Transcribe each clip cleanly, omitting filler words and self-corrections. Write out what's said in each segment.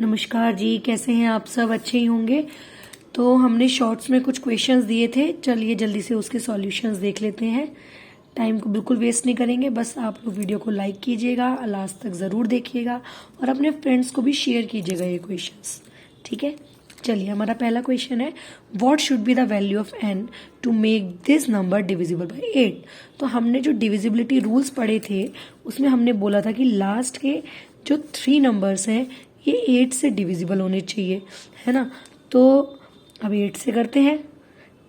नमस्कार जी, कैसे हैं आप सब? अच्छे ही होंगे। तो हमने शॉर्ट्स में कुछ क्वेश्चंस दिए थे, चलिए जल्दी से उसके सॉल्यूशंस देख लेते हैं। टाइम को बिल्कुल वेस्ट नहीं करेंगे, बस आप लोग वीडियो को लाइक कीजिएगा, लास्ट तक ज़रूर देखिएगा और अपने फ्रेंड्स को भी शेयर कीजिएगा ये क्वेश्चंस। ठीक है, चलिए हमारा पहला क्वेश्चन है, what should be the value of n to make this number divisible by 8। तो हमने जो डिविजिबिलिटी रूल्स पढ़े थे उसमें हमने बोला था कि लास्ट के जो 3 नंबर्स हैं ये 8 से डिविजिबल होने चाहिए, है ना। तो अब 8 से करते हैं।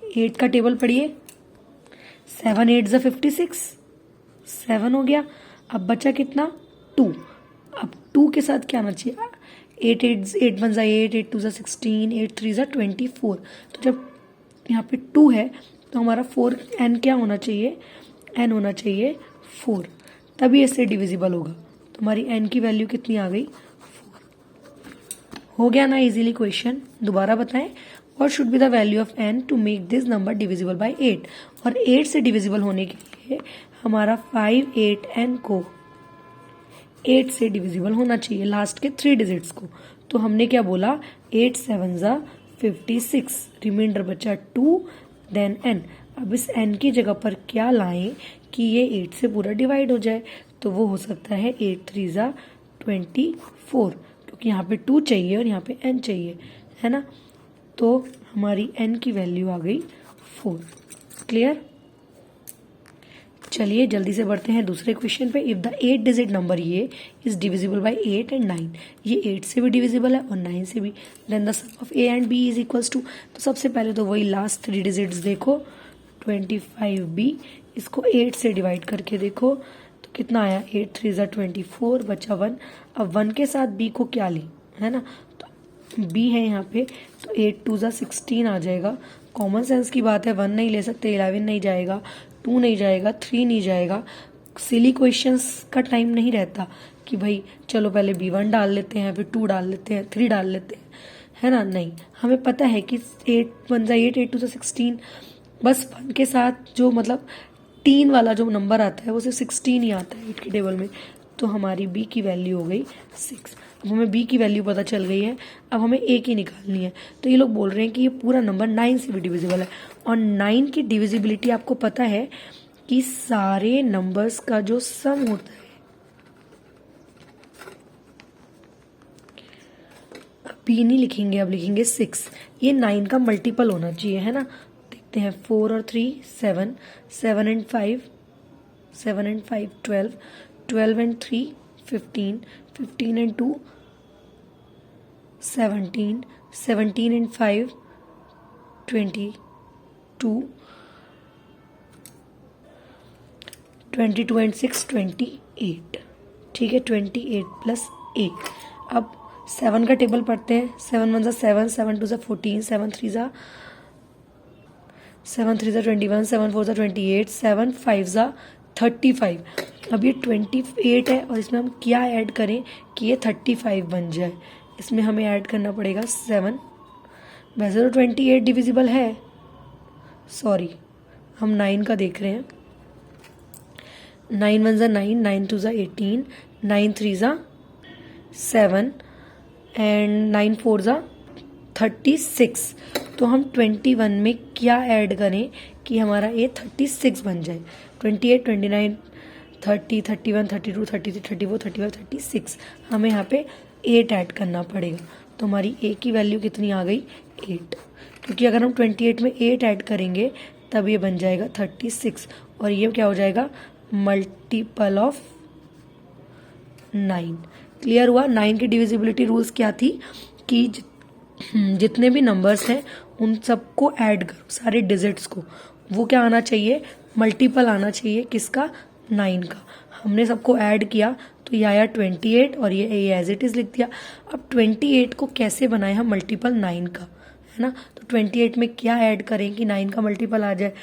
8 का टेबल पढ़िए, 7 8 ज़ा 56, 7 हो गया। अब बचा कितना? 2। अब 2 के साथ क्या आना चाहिए? 8 1 ज़ा 8, 8 2 ज़ा 16, 8 3 ज़ा 24। तो जब यहाँ पे 2 है तो हमारा 4 n क्या होना चाहिए? n होना चाहिए 4, तभी इससे डिविजिबल होगा। तो हमारी n की वैल्यू कितनी आ गई? हो गया ना इजीली क्वेश्चन। दोबारा बताएं, what should be the value of n to make this number divisible by 8। और 8 से डिविजिबल होने के लिए हमारा 5 8 n को 8 से डिविजिबल होना चाहिए, लास्ट के 3 डिजिट्स को। तो हमने क्या बोला? 8 7 ज़ा 56, रिमाइंडर बचा 2 देन n। अब इस n की जगह पर क्या लाएं कि ये 8 से पूरा डिवाइड हो जाए? तो वो हो सकता है 8 3 ज़ा 24, क्योंकि यहाँ पे 2 चाहिए और यहाँ पे n चाहिए, है ना। तो हमारी n की वैल्यू आ गई 4। क्लियर? चलिए जल्दी से बढ़ते हैं दूसरे क्वेश्चन पे। इफ द 8 डिजिट नंबर ये इज डिविजिबल बाय 8 एंड 9, ये 8 से भी डिविजिबल है और 9 से भी, then the sum of a and b is equals to. तो सबसे पहले तो वही लास्ट 3 डिजिट्स देखो, 25b, इसको 8 से डिवाइड करके देखो तो कितना आया? 8 3 ज़ा 24, बचा 1। अब 1 के साथ b को क्या ली, है ना। तो b है यहाँ पे, तो 8 2 ज़ा 16 आ जाएगा। कॉमन सेंस की बात है, 1 नहीं ले सकते, 11 नहीं जाएगा, 2 नहीं जाएगा, 3 नहीं जाएगा। सिली क्वेश्चंस का टाइम नहीं रहता कि भाई चलो पहले b1 डाल लेते हैं, फिर 2 डाल लेते हैं, 3 डाल लेते हैं, है ना। नहीं, हमें पता है कि 8 1 ज़ा 8, 8 2 ज़ा 16, बस 1 के साथ जो मतलब 3 वाला जो नंबर आता है वो सिर्फ 16 ही आता है 8 के टेबल में। तो हमारी b की वैल्यू हो गई 6। अब हमें b की वैल्यू पता चल गई है, अब हमें a की निकालनी है। तो ये लोग बोल रहे हैं कि ये पूरा नंबर 9 से भी डिविजिबल है, और 9 की डिविजिबिलिटी आपको पता है कि सारे नंबर्स का जो सम होता है, b नहीं लिखेंगे, अब लिखेंगे 6। ये 9 का मल्टीपल होना चाहिए, है ना। देखते हैं, 4 और 3 7, 7 and 5 7 and 5 12, 12 and 3 15, 15 and 2 17, 17 and 5 22, 22 and 6 28। ठीक है, 28 प्लस 8। अब 7 का टेबल पढ़ते हैं। 7 1 ज़ा 7, 7 2 ज़ा 14, 7 3 ज़ा 21, 7 4 ज़ा 28, 7 5 ज़ा 35। अब ये 28 है और इसमें हम क्या ऐड करें कि ये 35 बन जाए? इसमें हमें ऐड करना पड़ेगा 7। वैसे तो 28 डिविजिबल है, सॉरी हम 9 का देख रहे हैं। 9 1 ज़ा 9, 9 2 ज़ा 18, 9 3 ज़ा 7 एंड 9 4 ज़ा 36। तो हम 21 में क्या ऐड करें कि हमारा ये 36 बन जाए? 28 29 30 31 32 33 34 35 36, हमें यहाँ पे 8 ऐड करना पड़ेगा। तो हमारी a की वैल्यू कितनी आ गई? 8, क्योंकि अगर हम 28 में 8 ऐड करेंगे तब ये बन जाएगा 36, और ये क्या हो जाएगा? Multiple of 9। क्लियर हुआ? 9 की डिविजिबिलिटी रूल्स क्या थी कि जितने भी नंबर्स हैं उन सबको ऐड करो, सारे डिजिट्स को। वो क्या आना चाहिए? मल्टीपल आना चाहिए, किसका? 9 का। हमने सबको ऐड किया तो ये आया 28 और ये एज इट इज लिख दिया। अब 28 को कैसे बनाए हम मल्टीपल 9 का, है ना। तो 28 में क्या ऐड करें कि 9 का मल्टीपल आ जाए?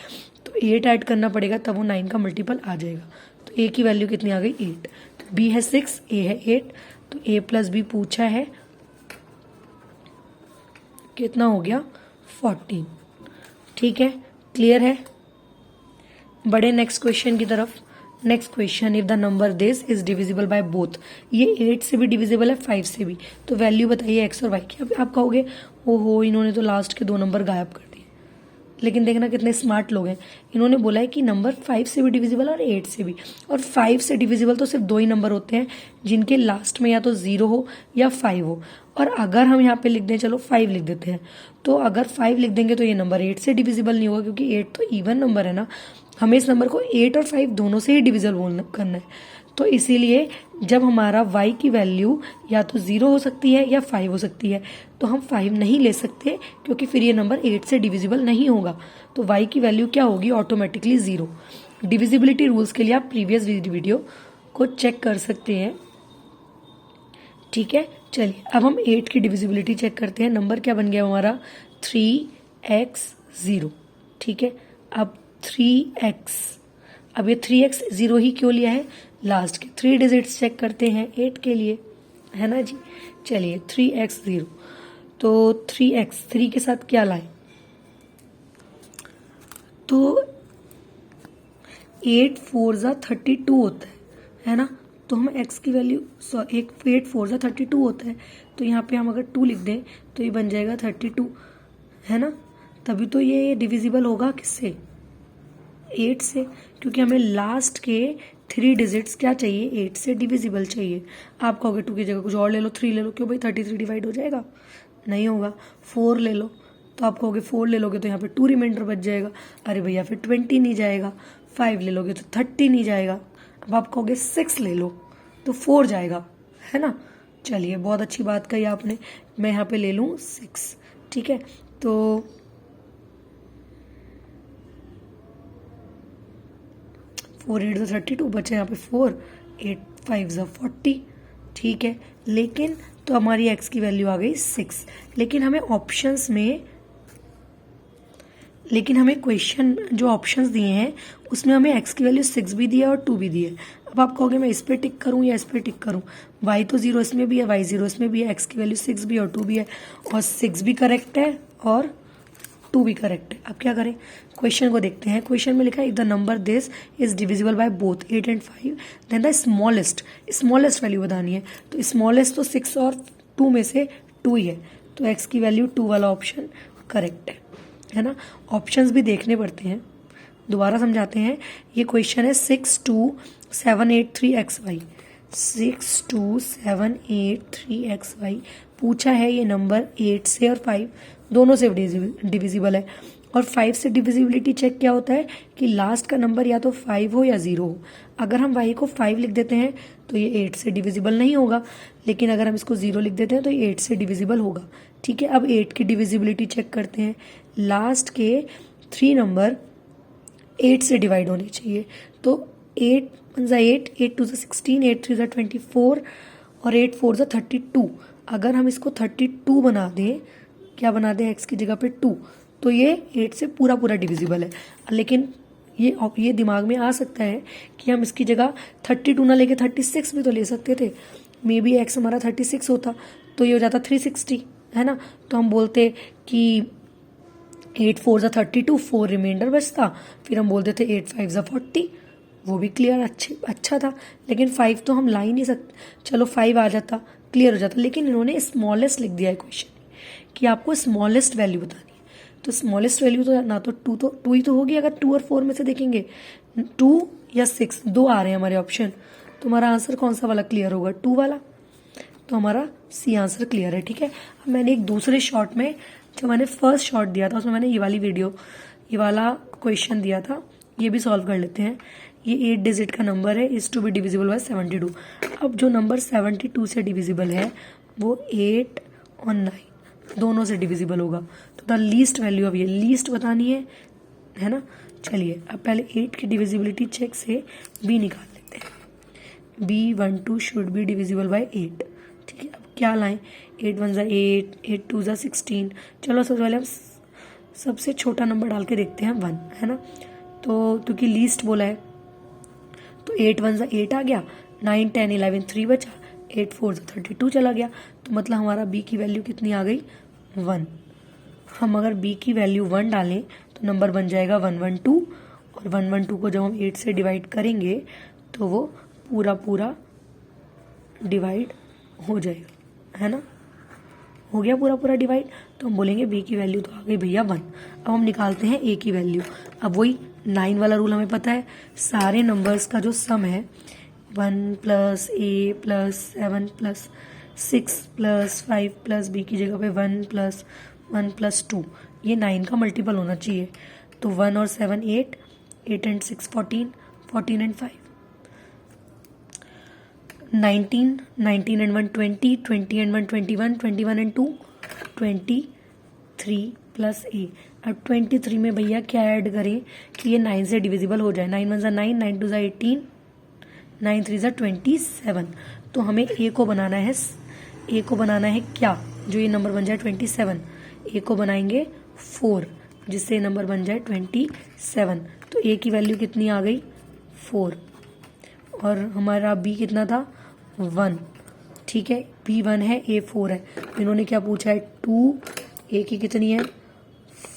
तो 8 ऐड करना पड़ेगा, तब वो 9 का मल्टीपल आ जाएगा। तो a की वैल्यू कितनी आ गई? 8। तो b है 6, a है 8, तो a प्लस b पूछा है, कितना हो गया? 14। ठीक है, क्लियर है? बड़े नेक्स्ट क्वेश्चन की तरफ। Next question, if the number this is divisible by both, ये 8 से भी डिविजिबल है 5 से भी, तो वैल्यू बताइए एक्स और वाई की। अब आप कहोगे ओहो इन्होंने तो लास्ट के 2 नंबर गायब कर दिए, लेकिन देखना कितने स्मार्ट लोग हैं। इन्होंने बोला है कि नंबर 5 से भी डिविजिबल और 8 से भी, और 5 से डिविजिबल तो सिर्फ 2 ही नंबर होते हैं जिनके लास्ट में या तो 0 हो या 5 हो। और अगर हम यहाँ पे लिख दें, चलो 5 लिख देते हैं, तो अगर 5 लिख देंगे तो ये नंबर 8 से डिविजिबल नहीं होगा, क्योंकि 8 तो इवन नंबर है ना, हमें इस नंबर को 8 और 5 दोनों से ही डिविजिबल करना है। तो इसीलिए जब हमारा y की वैल्यू या तो 0 हो सकती है या 5 हो सकती है, तो हम 5 नहीं ले सकते, क्योंकि फिर ये नंबर 8 से डिविजिबल नहीं होगा। तो y की वैल्यू क्या होगी, ऑटोमेटिकली 0। डिविजिबिलिटी रूल्स के लिए आप प्रीवियस वीडियो को चेक कर सकते हैं, ठीक है। चलिए अब हम 8 की डिविजिबिलिटी चेक करते हैं। नंबर क्या बन गया हमारा 3x0, ठीक है। अब 3x, अब ये 3x 0 ही क्यों लिया है, लास्ट के 3 डिजिट्स चेक करते हैं 8 के लिए, है ना जी। चलिए 3x 0, तो 3x 3 के साथ क्या लाए, तो 8 4 जा 32 होता है ना। तो हम x की वैल्यू 8 4 जा 32 होता है, तो यहाँ पे हम अगर 2 लिख दें तो ये बन जाएगा 32, है ना। तभी तो ये डिविजिबल होगा किससे, 8 से, क्योंकि हमें लास्ट के 3 डिजिट्स क्या चाहिए, 8 से डिविजिबल चाहिए। आप कहोगे 2 की जगह कुछ और ले लो, 3 ले लो, क्यों भाई 33 डिवाइड हो जाएगा, नहीं होगा। 4 ले लो, तो आप कहोगे 4 ले लोगे तो यहाँ पे 2 रिमाइंडर बच जाएगा, अरे भैया फिर 20 नहीं जाएगा। 5 ले लोगे तो 30 नहीं जाएगा। अब आप कहोगे 6 ले लो तो 4 जाएगा, है ना। चलिए बहुत अच्छी बात कही आपने, मैं यहाँ पे ले लूँ 6, ठीक है। तो 4 8 जा 32 बचे यहाँ पे 4, 8 5 जा 40, ठीक है। लेकिन तो हमारी x की वैल्यू आ गई 6, लेकिन हमें ऑप्शंस में, लेकिन हमें क्वेश्चन जो ऑप्शंस दिए हैं उसमें हमें x की वैल्यू 6 भी दी है और 2 भी दी है। अब आप कहोगे मैं इस पे टिक करूं या इस पे टिक करूं, y तो 0 इसमें भी है, y 0 इसमें भी है, x की वैल्यू 6 भी और 2 भी है, और 6 भी करेक्ट है और 2 भी करेक्ट है। अब क्या करें, क्वेश्चन को देखते हैं। क्वेश्चन में लिखा है if the number this is divisible by both 8 and 5 then the smallest value बतानी है। तो स्मॉलेस्ट तो 6 और 2 में से 2 ही है, तो x की वैल्यू 2 वाला ऑप्शन करेक्ट है ना। ऑप्शंस भी देखने पड़ते हैं, दोबारा समझाते हैं। ये क्वेश्चन है 62783xy, 62783xy पूछा है। ये नंबर 8 से और 5 दोनों से डिविजिबल है, और 5 से डिविजिबिलिटी चेक क्या होता है कि लास्ट का नंबर या तो 5 हो या 0 हो। अगर हम y को 5 लिख देते हैं तो ये 8 से डिविजिबल नहीं होगा, लेकिन अगर हम इसको 0 लिख देते हैं तो ये 8 से डिविजिबल होगा, ठीक है। अब 8 की डिविजिबिलिटी चेक करते हैं। लास्ट के 3 नंबर 8 से डिवाइड होने चाहिए, तो 8 1 जा 8, 8 2 जा 16, 8 3 जा 24 और 8 4 जा 32। अगर हम इसको 32 बना दें, क्या बना दें x की जगह पे 2, तो ये 8 से पूरा डिविजिबल है। लेकिन ये दिमाग में आ सकता है कि हम इसकी जगह 32 ना लेके 36 भी तो ले सकते थे, मे बी x हमारा 36 होता तो ये हो जाता 360, है ना। तो हम बोलते कि 8 4 जा 32, 4 रिमाइंडर बचता, फिर हम बोलते थे 8 5 जा 40, वो भी क्लियर अच्छा था। लेकिन 5 तो हम ला ही नहीं सकते, चलो 5 आ जाता क्लियर हो जाता, लेकिन इन्होंने स्मॉलेस्ट लिख दिया है क्वेश्चन कि आपको स्मॉलेस्ट वैल्यू बतानी है। तो स्मॉलेस्ट वैल्यू तो ना तो 2 ही तो होगी, अगर 2 और 4 में से देखेंगे 2 या 6 2 आ रहे हैं हमारे ऑप्शन, तो हमारा आंसर कौन सा वाला क्लियर होगा, 2 वाला। तो हमारा सी आंसर क्लियर है, ठीक है। अब मैंने एक दूसरे शॉर्ट में, जो मैंने फर्स्ट शॉर्ट दिया था उसमें मैंने ये वाला क्वेश्चन दिया था, ये भी सॉल्व कर लेते हैं। ये 8 डिजिट का नंबर है, is to be divisible by 72। अब जो नंबर 72 से डिविजिबल है वो 8 और 9 दोनों से डिविजिबल होगा, तो द लीस्ट वैल्यू ऑफ, ये लीस्ट बतानी है ना। चलिए अब पहले 8 की डिविजिबिलिटी चेक से b निकाल लेते हैं। b12 should be divisible by 8, ठीक है। अब क्या लाएं, 8 1 जा 8, 8 2 जा 16। चलो सबसे पहले हम सबसे छोटा नंबर डाल के देखते हैं 1, है ना। तो क्योंकि लीस्ट बोला है तो 8 1 जा 8 आ गया, 9 10 11 3 बचा, 8 4 जा 32 चला गया, तो मतलब हमारा b की वैल्यू कितनी आ गई, 1। हम अगर b की वैल्यू 1 डालें तो नंबर बन जाएगा 112, और 112 को जब हम 8 से डिवाइड करेंगे तो वो पूरा पूरा डिवाइड हो जाएगा, है ना। हो गया पूरा पूरा डिवाइड, तो हम बोलेंगे बी की वैल्यू तो आ गई भैया 1। अब हम निकालते हैं ए की वैल्यू। अब वही 9 वाला रूल हमें पता है, सारे नंबर्स का जो सम है 1 + a + 7 + 6 + 5 + b की जगह पे 1 + 1 + 2, ये 9 का मल्टीपल होना चाहिए। तो 1 और 7 8, 8 and 6 14, 14 and 5 19, 19 and 1 20, 20 and 1 21, 21 and 2 23 + a। अब 23 में भैया क्या ऐड करें कि ये 9 से डिविजिबल हो जाए। 9 × 1 = 9, 9 × 2 = 18, 9 × 3 = 27। तो हमें ए को बनाना है, ए को बनाना है क्या, जो ये नंबर बन जाए 27। ए को बनाएंगे 4, जिससे नंबर बन जाए 27। तो ए की वैल्यू कितनी आ गई 4, और हमारा बी कितना था 1, ठीक है। बी 1 है, ए 4 है। इन्होंने क्या पूछा है 2, ए की कितनी है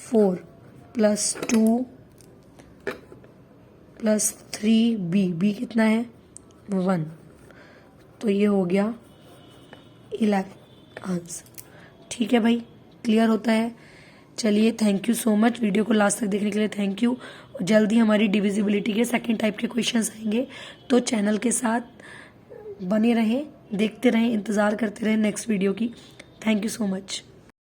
4 + 2 + 3 बी कितना है 1। तो ये हो गया 11 आंसर, ठीक है भाई, क्लियर होता है। चलिए, thank you so much, video को लास्ट तक देखने के लिए थैंक यू। जल्दी हमारी डिविजिबिलिटी के सेकंड टाइप के क्वेश्चंस आएंगे, तो चैनल के साथ बने रहें, देखते रहें, इंतज़ार करते रहें नेक्स्ट वीडियो की। Thank you so much.